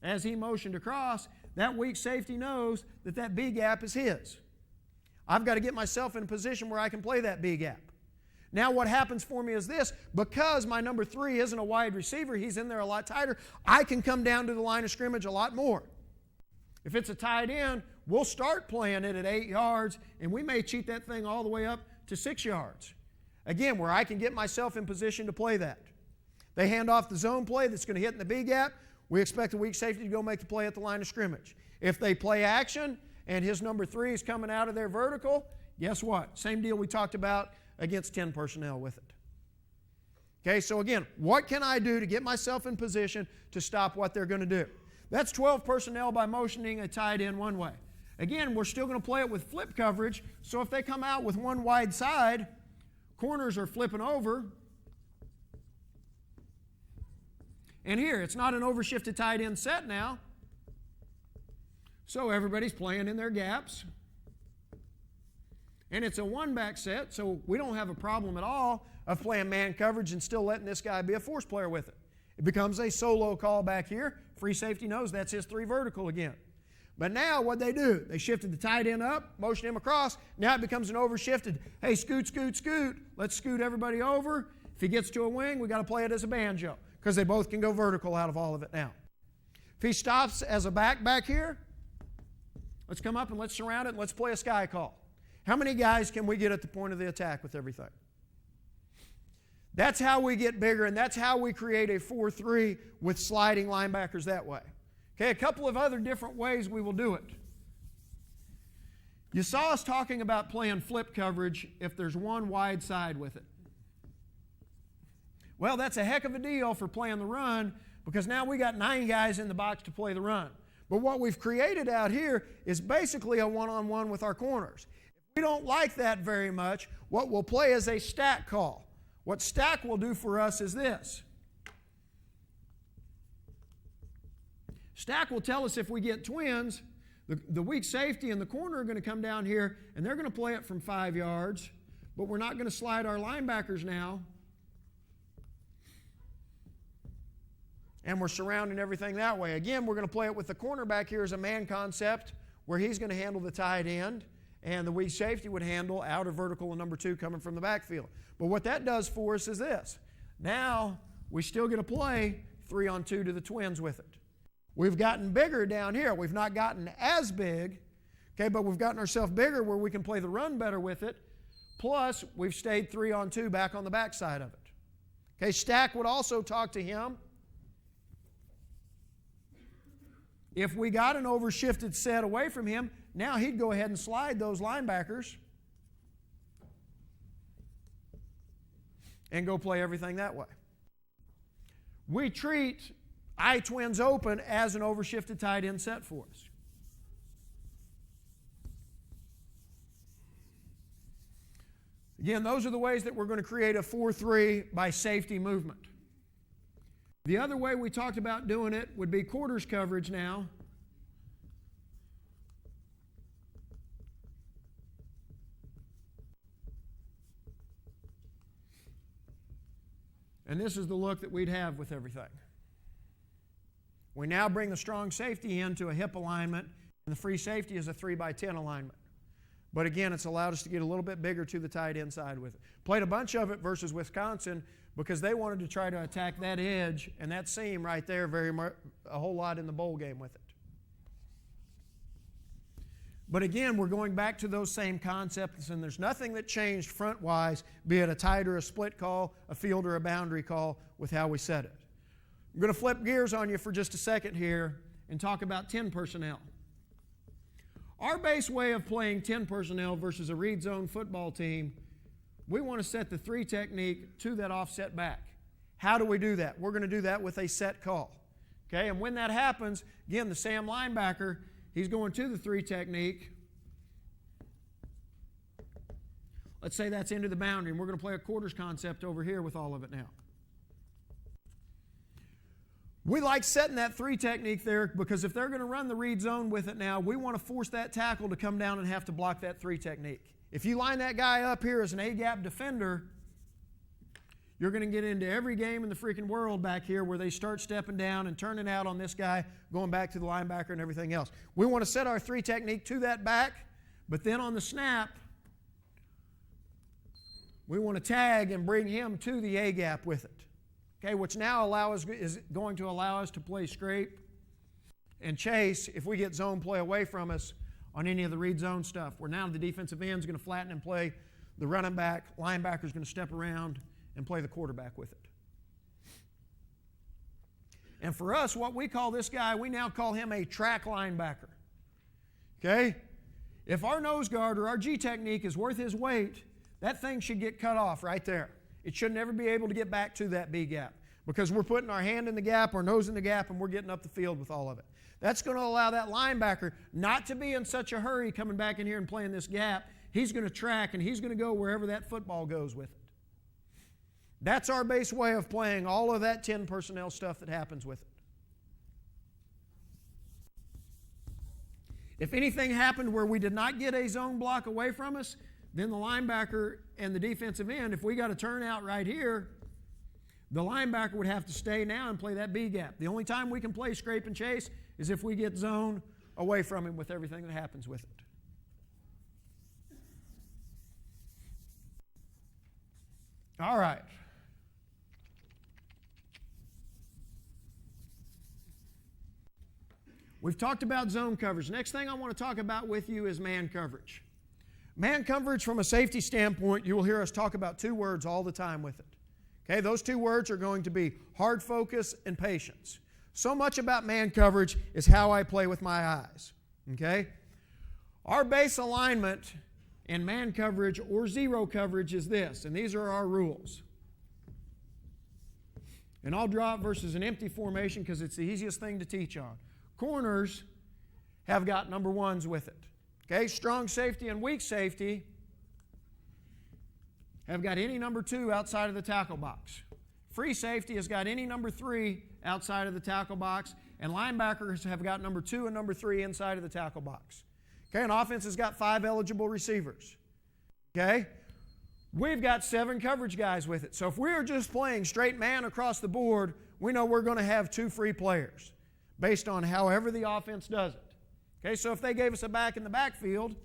as he motioned across. That weak safety knows that that B gap is his. I've got to get myself in a position where I can play that B gap. Now what happens for me is this: because my number 3 isn't a wide receiver, he's in there a lot tighter, I can come down to the line of scrimmage a lot more. If it's a tight end, we'll start playing it at 8 yards, and we may cheat that thing all the way up to 6 yards. Again, where I can get myself in position to play that. They hand off the zone play that's going to hit in the B gap. We expect the weak safety to go make the play at the line of scrimmage. If they play action and his number 3 is coming out of their vertical, guess what? Same deal we talked about against 10 personnel with it. Okay, so again, what can I do to get myself in position to stop what they're going to do? That's 12 personnel by motioning a tight end one way. Again, we're still going to play it with flip coverage, so if they come out with one wide side, corners are flipping over. And here, it's not an overshifted tight end set now. So everybody's playing in their gaps. And it's a one-back set, so we don't have a problem at all of playing man coverage and still letting this guy be a force player with it. It becomes a solo call back here. Free safety knows that's his 3 vertical again. But now what they do, they shifted the tight end up, motioned him across. Now it becomes an overshifted, hey, scoot, scoot, scoot. Let's scoot everybody over. If he gets to a wing, we've got to play it as a banjo because they both can go vertical out of all of it now. If he stops as a back here, let's come up and let's surround it and let's play a sky call. How many guys can we get at the point of the attack with everything? That's how we get bigger, and that's how we create a 4-3 with sliding linebackers that way. Okay, a couple of other different ways we will do it. You saw us talking about playing flip coverage if there's one wide side with it. Well, that's a heck of a deal for playing the run because now we got 9 guys in the box to play the run. But what we've created out here is basically a one-on-one with our corners. If we don't like that very much, what we'll play is a stack call. What stack will do for us is this. Stack will tell us if we get twins, the weak safety and the corner are going to come down here and they're going to play it from 5 yards, but we're not going to slide our linebackers now. And we're surrounding everything that way. Again, we're going to play it with the cornerback here as a man concept where he's going to handle the tight end and the weak safety would handle outer vertical and number 2 coming from the backfield. But what that does for us is this. Now we still get to play 3-on-2 to the twins with it. We've gotten bigger down here. We've not gotten as big, okay, but we've gotten ourselves bigger where we can play the run better with it. Plus, we've stayed 3-on-2 back on the backside of it. Okay, stack would also talk to him. If we got an overshifted set away from him, now he'd go ahead and slide those linebackers and go play everything that way. We treat I-twins open as an overshifted tight end set for us. Again, those are the ways that we're going to create a 4-3 by safety movement. The other way we talked about doing it would be quarters coverage now. And this is the look that we'd have with everything. We now bring the strong safety into a hip alignment, and the free safety is a 3x10 alignment. But again, it's allowed us to get a little bit bigger to the tight end side with it. Played a bunch of it versus Wisconsin because they wanted to try to attack that edge and that seam right there a whole lot in the bowl game with it. But again, we're going back to those same concepts, and there's nothing that changed front-wise, be it a tight or a split call, a field or a boundary call, with how we set it. I'm going to flip gears on you for just a second here and talk about 10 personnel. Our base way of playing 10 personnel versus a read zone football team, we want to set the 3 technique to that offset back. How do we do that? We're going to do that with a set call. Okay, and when that happens, again, the Sam linebacker, he's going to the 3 technique. Let's say that's into the boundary, and we're going to play a quarters concept over here with all of it now. We like setting that 3 technique there because if they're going to run the read zone with it now, we want to force that tackle to come down and have to block that 3 technique. If you line that guy up here as an A-gap defender, you're going to get into every game in the freaking world back here where they start stepping down and turning out on this guy, going back to the linebacker and everything else. We want to set our 3 technique to that back, but then on the snap, we want to tag and bring him to the A-gap with it. Okay, which now is going to allow us to play scrape and chase if we get zone play away from us on any of the read zone stuff, where now the defensive end is going to flatten and play the running back, linebacker is going to step around and play the quarterback with it. And for us, what we call this guy, we now call him a track linebacker. Okay? If our nose guard or our G technique is worth his weight, that thing should get cut off right there. It should never be able to get back to that B gap because we're putting our hand in the gap, our nose in the gap, and we're getting up the field with all of it. That's going to allow that linebacker not to be in such a hurry coming back in here and playing this gap. He's going to track, and he's going to go wherever that football goes with it. That's our base way of playing all of that 10 personnel stuff that happens with it. If anything happened where we did not get a zone block away from us, then the linebacker and the defensive end, if we got a turnout right here, the linebacker would have to stay now and play that B gap. The only time we can play scrape and chase is if we get zone away from him with everything that happens with it. All right. We've talked about zone coverage. Next thing I want to talk about with you is man coverage. Man coverage from a safety standpoint, you will hear us talk about 2 words all the time with it. Okay, those 2 words are going to be hard focus and patience. So much about man coverage is how I play with my eyes. Okay? Our base alignment in man coverage or zero coverage is this, and these are our rules. And I'll draw it versus an empty formation because it's the easiest thing to teach on. Corners have got number 1s with it. Okay, strong safety and weak safety have got any number 2 outside of the tackle box. Free safety has got any number 3 outside of the tackle box, and linebackers have got number 2 and number 3 inside of the tackle box. Okay, and offense has got 5 eligible receivers. Okay, we've got 7 coverage guys with it. So if we're just playing straight man across the board, we know we're going to have 2 free players based on however the offense does it. Okay, so if they gave us a back in the backfield,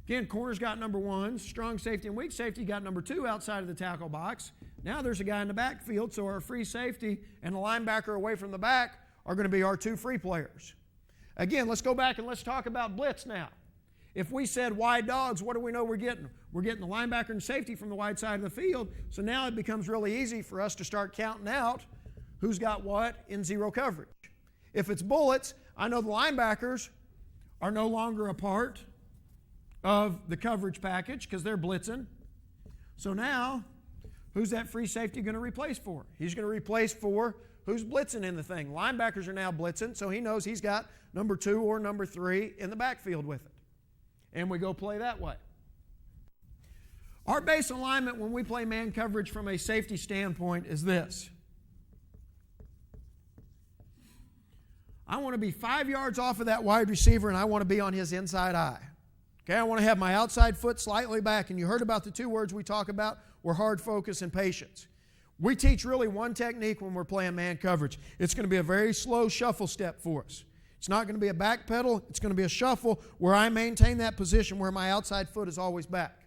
again, corners got number 1, strong safety and weak safety got number 2 outside of the tackle box. Now there's a guy in the backfield, so our free safety and the linebacker away from the back are going to be our 2 free players. Again, let's go back and let's talk about blitz now. If we said wide dogs, what do we know we're getting? We're getting the linebacker and safety from the wide side of the field, so now it becomes really easy for us to start counting out who's got what in zero coverage. If it's bullets, I know the linebackers are no longer a part of the coverage package because they're blitzing. So now, who's that free safety going to replace for? He's going to replace for who's blitzing in the thing. Linebackers are now blitzing, so he knows he's got number 2 or number 3 in the backfield with it. And we go play that way. Our base alignment when we play man coverage from a safety standpoint is this. I want to be 5 yards off of that wide receiver, and I want to be on his inside eye. Okay, I want to have my outside foot slightly back, and you heard about the 2 words we talk about were hard focus and patience. We teach really one technique when we're playing man coverage. It's going to be a very slow shuffle step for us. It's not going to be a back pedal. It's going to be a shuffle where I maintain that position where my outside foot is always back.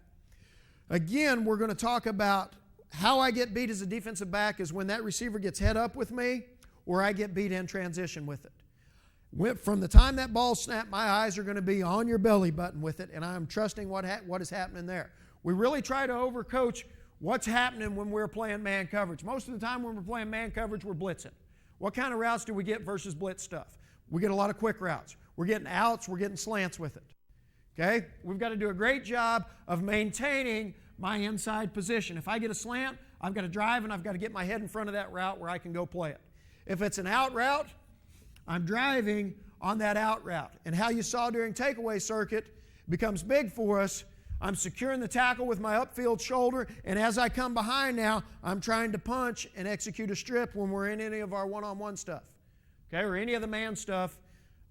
Again, we're going to talk about how I get beat as a defensive back is when that receiver gets head up with me or I get beat in transition with it. From the time that ball snapped, my eyes are going to be on your belly button with it, and I'm trusting what is happening there. We really try to overcoach what's happening when we're playing man coverage. Most of the time when we're playing man coverage, we're blitzing. What kind of routes do we get versus blitz stuff? We get a lot of quick routes. We're getting outs. We're getting slants with it. Okay? We've got to do a great job of maintaining my inside position. If I get a slant, I've got to drive and I've got to get my head in front of that route where I can go play it. If it's an out route, I'm driving on that out route. And how you saw during takeaway circuit becomes big for us. I'm securing the tackle with my upfield shoulder, and as I come behind now, I'm trying to punch and execute a strip when we're in any of our one-on-one stuff, okay, or any of the man stuff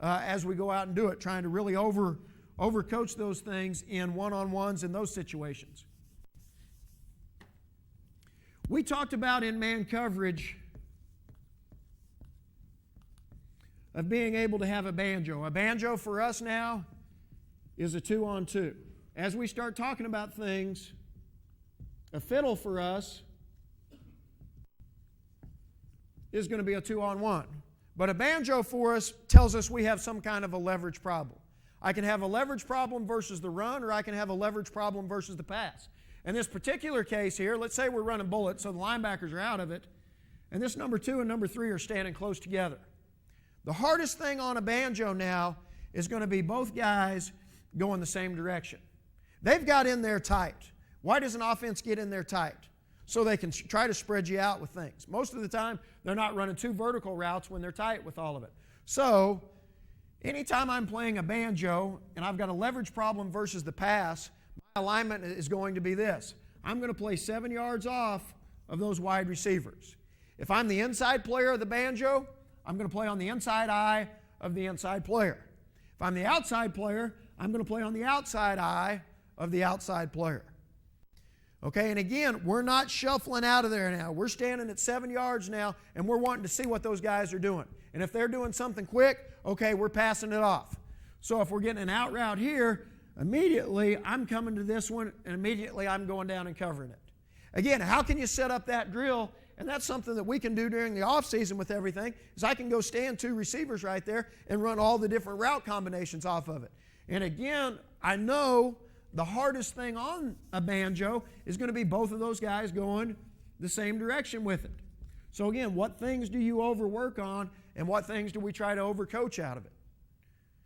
as we go out and do it, trying to really overcoach those things in one-on-ones in those situations. We talked about in man coverage of being able to have a banjo. A banjo for us now is a 2-on-2. As we start talking about things, a fiddle for us is going to be a 2-on-1. But a banjo for us tells us we have some kind of a leverage problem. I can have a leverage problem versus the run, or I can have a leverage problem versus the pass. In this particular case here, let's say we're running bullet, so the linebackers are out of it, and this number 2 and number 3 are standing close together. The hardest thing on a banjo now is going to be both guys going the same direction. They've got in there tight. Why does an offense get in there tight? So they can try to spread you out with things. Most of the time, they're not running 2 vertical routes when they're tight with all of it. So anytime I'm playing a banjo and I've got a leverage problem versus the pass, my alignment is going to be this. I'm going to play 7 yards off of those wide receivers. If I'm the inside player of the banjo, I'm going to play on the inside eye of the inside player. If I'm the outside player, I'm going to play on the outside eye of the outside player. Okay, and again, we're not shuffling out of there now. We're standing at 7 yards now, and we're wanting to see what those guys are doing. And if they're doing something quick, okay, we're passing it off. So if we're getting an out route here, immediately I'm coming to this one, and immediately I'm going down and covering it. Again, how can you set up that drill? And that's something that we can do during the off season with everything, is I can go stand 2 receivers right there and run all the different route combinations off of it. And again, I know the hardest thing on a banjo is going to be both of those guys going the same direction with it. So again, what things do you overwork on, and what things do we try to overcoach out of it?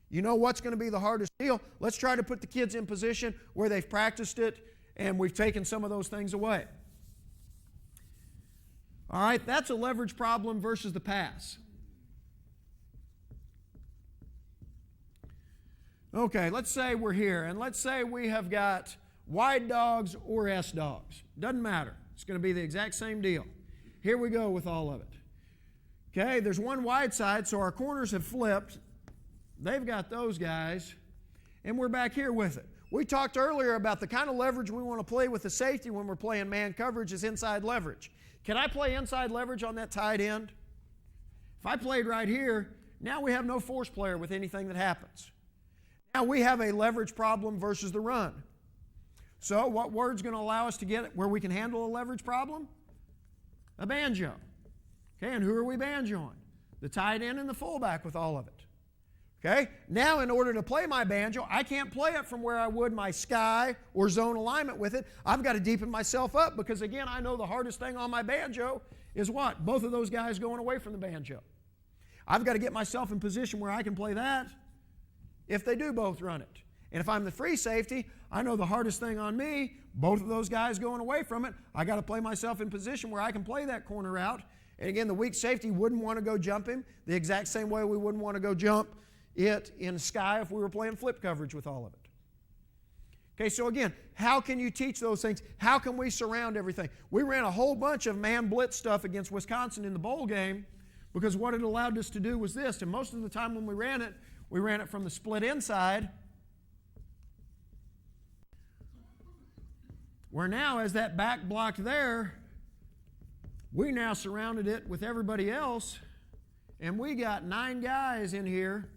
You know what's going to be the hardest deal? Let's try to put the kids in position where they've practiced it and we've taken some of those things away. All right, that's a leverage problem versus the pass. Okay, let's say we're here, and let's say we have got wide dogs or S dogs. Doesn't matter. It's going to be the exact same deal. Here we go with all of it. Okay, there's one wide side, so our corners have flipped. They've got those guys, and we're back here with it. We talked earlier about the kind of leverage we want to play with the safety when we're playing man coverage is inside leverage. Can I play inside leverage on that tight end? If I played right here, now we have no force player with anything that happens. Now we have a leverage problem versus the run. So what word's going to allow us to get it where we can handle a leverage problem? A banjo. Okay, and who are we banjoing? The tight end and the fullback with all of it. Okay, now in order to play my banjo, I can't play it from where I would my sky or zone alignment with it. I've got to deepen myself up because, again, I know the hardest thing on my banjo is what? Both of those guys going away from the banjo. I've got to get myself in position where I can play that if they do both run it. And if I'm the free safety, I know the hardest thing on me, both of those guys going away from it, I got to play myself in position where I can play that corner out. And again, the weak safety wouldn't want to go jump him the exact same way we wouldn't want to go jump it in sky if we were playing flip coverage with all of it. Okay, so again, how can you teach those things? How can we surround everything? We ran a whole bunch of man blitz stuff against Wisconsin in the bowl game because what it allowed us to do was this, and most of the time when we ran it from the split inside, where now as that back block there, We now surrounded it with everybody else, and we got 9 guys in here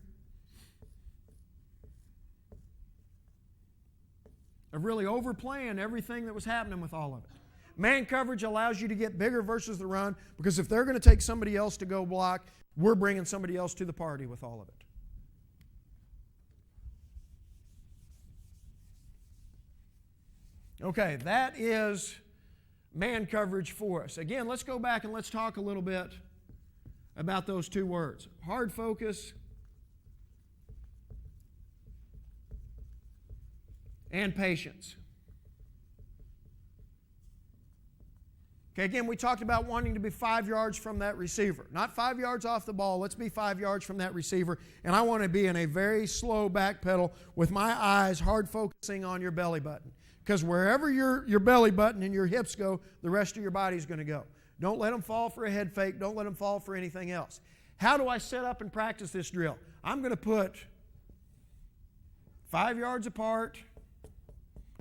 of really overplaying everything that was happening with all of it. Man coverage allows you to get bigger versus the run, because if they're going to take somebody else to go block, we're bringing somebody else to the party with all of it. Okay, that is man coverage for us. Again, let's go back and let's talk a little bit about those 2 words. Hard focus and patience. Okay, again, we talked about wanting to be 5 yards from that receiver. Not 5 yards off the ball. Let's be 5 yards from that receiver. And I want to be in a very slow back pedal with my eyes hard focusing on your belly button. Because wherever your belly button and your hips go, the rest of your body's going to go. Don't let them fall for a head fake. Don't let them fall for anything else. How do I set up and practice this drill? I'm going to put 5 yards apart,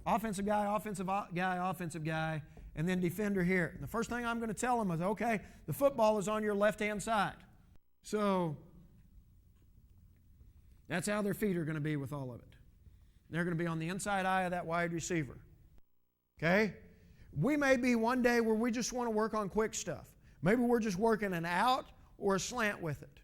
offensive guy, offensive guy, and then defender here. And the first thing I'm going to tell them is, okay, the football is on your left-hand side. So that's how their feet are going to be with all of it. They're going to be on the inside eye of that wide receiver. Okay? We may be one day where we just want to work on quick stuff. Maybe we're just working an out or a slant with it.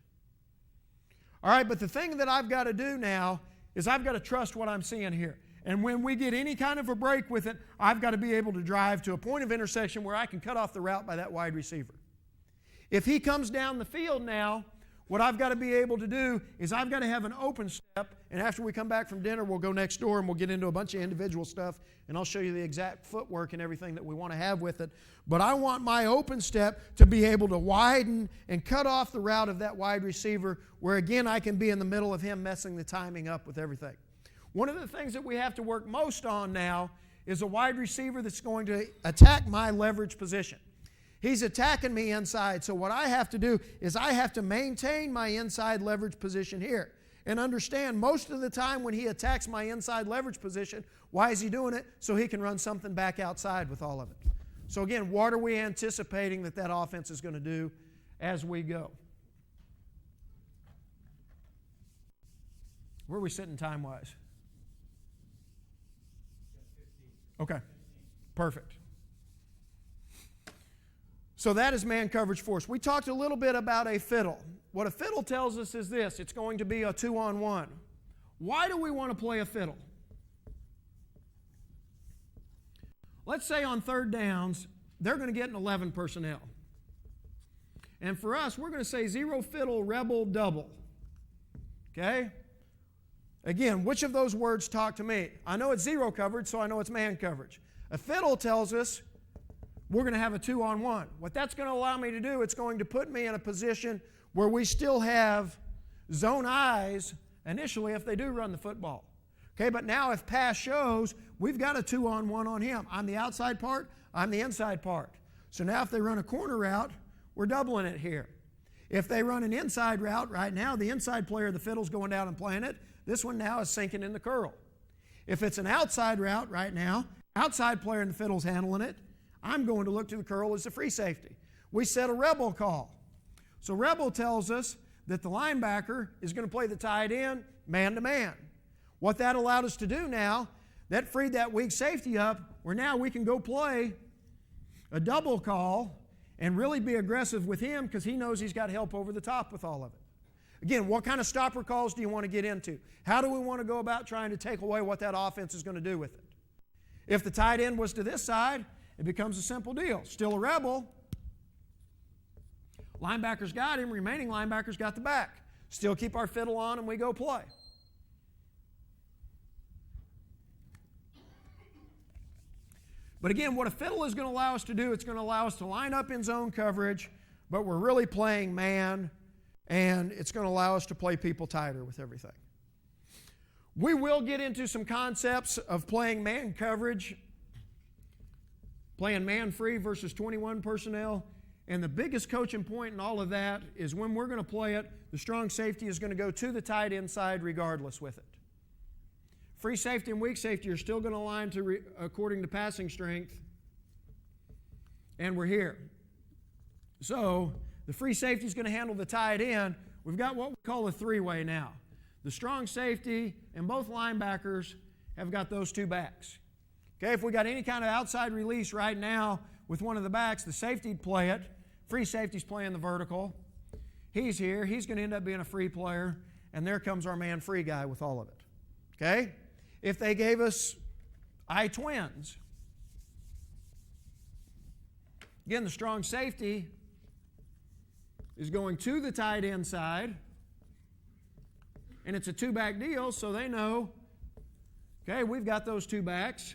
All right, but the thing that I've got to do now is I've got to trust what I'm seeing here. And when we get any kind of a break with it, I've got to be able to drive to a point of intersection where I can cut off the route by that wide receiver. If he comes down the field now, what I've got to be able to do is I've got to have an open step, and after we come back from dinner, we'll go next door and we'll get into a bunch of individual stuff, and I'll show you the exact footwork and everything that we want to have with it. But I want my open step to be able to widen and cut off the route of that wide receiver, where again I can be in the middle of him messing the timing up with everything. One of the things that we have to work most on now is a wide receiver that's going to attack my leverage position. He's attacking me inside, so what I have to do is I have to maintain my inside leverage position here. And understand, most of the time when he attacks my inside leverage position, why is he doing it? So he can run something back outside with all of it. So again, what are we anticipating that offense is going to do as we go? Where are we sitting time-wise? Okay, perfect. So that is man coverage for us. We talked a little bit about a fiddle. What a fiddle tells us is this: it's going to be a 2-on-1. Why do we want to play a fiddle? Let's say on third downs, they're going to get an 11 personnel. And for us, we're going to say 0 fiddle, rebel, double. Okay? Again, which of those words talk to me? I know it's 0 coverage, so I know it's man coverage. A fiddle tells us we're going to have a 2-on-1. What that's going to allow me to do, it's going to put me in a position where we still have zone eyes initially if they do run the football. Okay, but now if pass shows, we've got a 2-on-1 on him. I'm the outside part, I'm the inside part. So now if they run a corner route, we're doubling it here. If they run an inside route, right now the inside player of the fiddle's going down and playing it. This one now is sinking in the curl. If it's an outside route right now, outside player in the fiddle's handling it. I'm going to look to the curl as the free safety. We set a rebel call. So rebel tells us that the linebacker is going to play the tight end man-to-man. What that allowed us to do now, that freed that weak safety up, where now we can go play a double call and really be aggressive with him because he knows he's got help over the top with all of it. Again, what kind of stopper calls do you want to get into? How do we want to go about trying to take away what that offense is going to do with it? If the tight end was to this side, it becomes a simple deal. Still a rebel. Linebackers got him. Remaining linebackers got the back. Still keep our fiddle on and we go play. But again, what a fiddle is going to allow us to do, it's going to allow us to line up in zone coverage, but we're really playing man, and it's going to allow us to play people tighter with everything. We will get into some concepts of playing man coverage, playing man-free versus 21 personnel. And the biggest coaching point in all of that is when we're going to play it, the strong safety is going to go to the tight end side regardless with it. Free safety and weak safety are still going to align according to passing strength. And we're here. So the free safety is going to handle the tight end. We've got what we call a three-way now. The strong safety and both linebackers have got those two backs. Okay, if we got any kind of outside release right now with one of the backs, the safety'd play it. Free safety's playing the vertical. He's here. He's going to end up being a free player. And there comes our man free guy with all of it. Okay? If they gave us I twins, again, the strong safety is going to the tight end side. And it's a two-back deal, so they know, okay, we've got those two backs.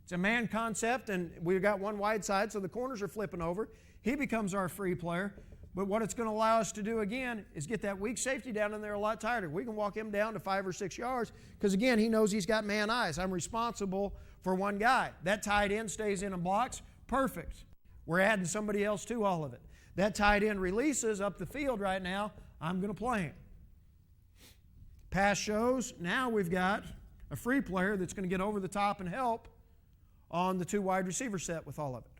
It's a man concept, and we've got one wide side, so the corners are flipping over. He becomes our free player. But what it's going to allow us to do, again, is get that weak safety down in there a lot tighter. We can walk him down to 5 or 6 yards because, again, he knows he's got man eyes. I'm responsible for one guy. That tight end stays in and blocks. Perfect. We're adding somebody else to all of it. That tight end releases up the field right now. I'm going to play him. Pass shows. Now we've got a free player that's going to get over the top and help on the two wide receiver set with all of it.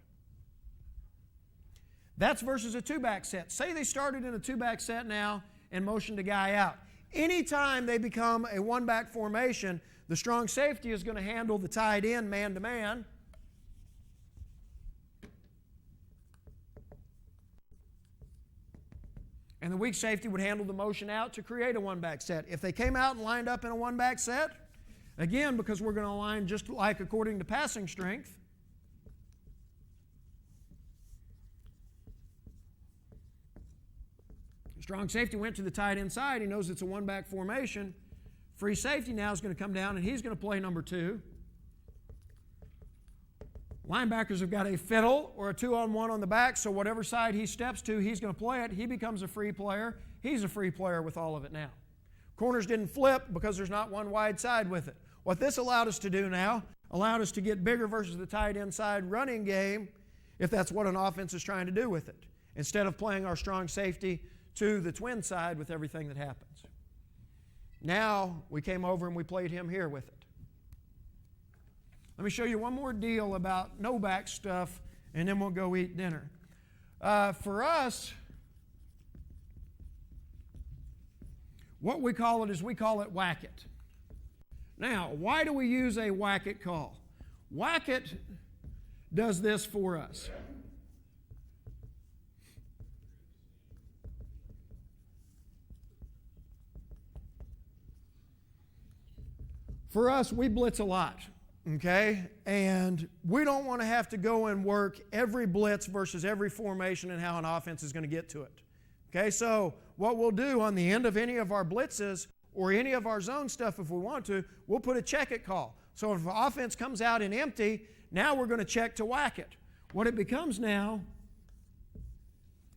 That's versus a two-back set. Say they started in a two-back set now and motioned a guy out. Anytime they become a one-back formation, the strong safety is going to handle the tight end man-to-man. And the weak safety would handle the motion out to create a one-back set. If they came out and lined up in a one-back set, again, because we're going to align just like according to passing strength, strong safety went to the tight end side. He knows it's a one-back formation. Free safety now is going to come down, and he's going to play number 2. Linebackers have got a fiddle or a 2-on-1 on the back, so whatever side he steps to, he's going to play it. He becomes a free player. He's a free player with all of it now. Corners didn't flip because there's not one wide side with it. What this allowed us to do now, allowed us to get bigger versus the tight end side running game, if that's what an offense is trying to do with it, instead of playing our strong safety to the twin side with everything that happens. Now we came over and we played him here with it. Let me show you one more deal about no-back stuff, and then we'll go eat dinner. For us, what we call it is we call it whack it. Now, why do we use a whack it call? Whack it does this for us. For us, we blitz a lot, okay? And we don't want to have to go and work every blitz versus every formation and how an offense is going to get to it. Okay, so what we'll do on the end of any of our blitzes or any of our zone stuff, if we want to, we'll put a check it call. So if the offense comes out in empty, now we're going to check to whack it. What it becomes now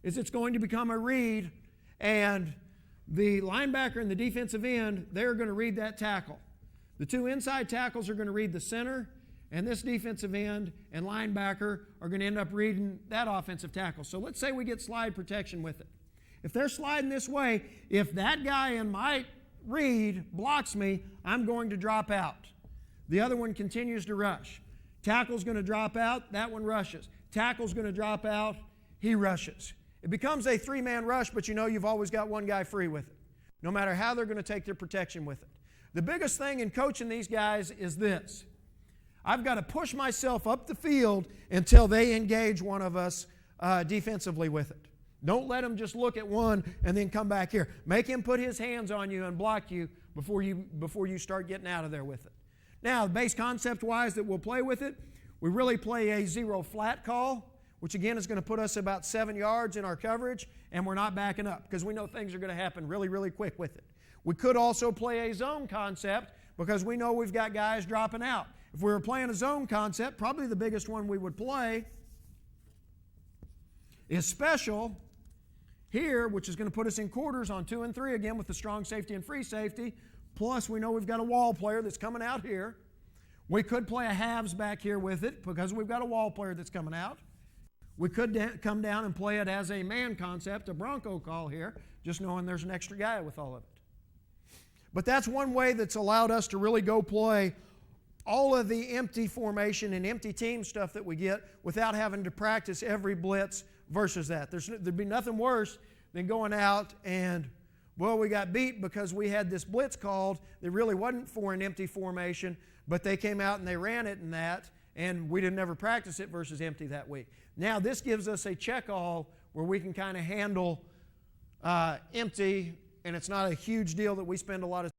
is it's going to become a read, and the linebacker and the defensive end, they're going to read that tackle. The two inside tackles are going to read the center, and this defensive end and linebacker are going to end up reading that offensive tackle. So let's say we get slide protection with it. If they're sliding this way, if that guy in my read blocks me, I'm going to drop out. The other one continues to rush. Tackle's going to drop out, that one rushes. Tackle's going to drop out, he rushes. It becomes a 3-man rush, but you know you've always got one guy free with it, no matter how they're going to take their protection with it. The biggest thing in coaching these guys is this. I've got to push myself up the field until they engage one of us defensively with it. Don't let them just look at one and then come back here. Make him put his hands on you and block you before you start getting out of there with it. Now, base concept-wise that we'll play with it, we really play a 0 flat call, which again is going to put us about 7 yards in our coverage, and we're not backing up because we know things are going to happen really, really quick with it. We could also play a zone concept because we know we've got guys dropping out. If we were playing a zone concept, probably the biggest one we would play is special here, which is going to put us in quarters on 2 and 3 again with the strong safety and free safety. Plus, we know we've got a wall player that's coming out here. We could play a halves back here with it because we've got a wall player that's coming out. We could come down and play it as a man concept, a Bronco call here, just knowing there's an extra guy with all of it. But that's one way that's allowed us to really go play all of the empty formation and empty team stuff that we get without having to practice every blitz versus that. There'd be nothing worse than going out and, well, we got beat because we had this blitz called that really wasn't for an empty formation, but they came out and they ran it in that, and we didn't ever practice it versus empty that week. Now this gives us a check-all where we can kind of handle empty, and it's not a huge deal that we spend a lot of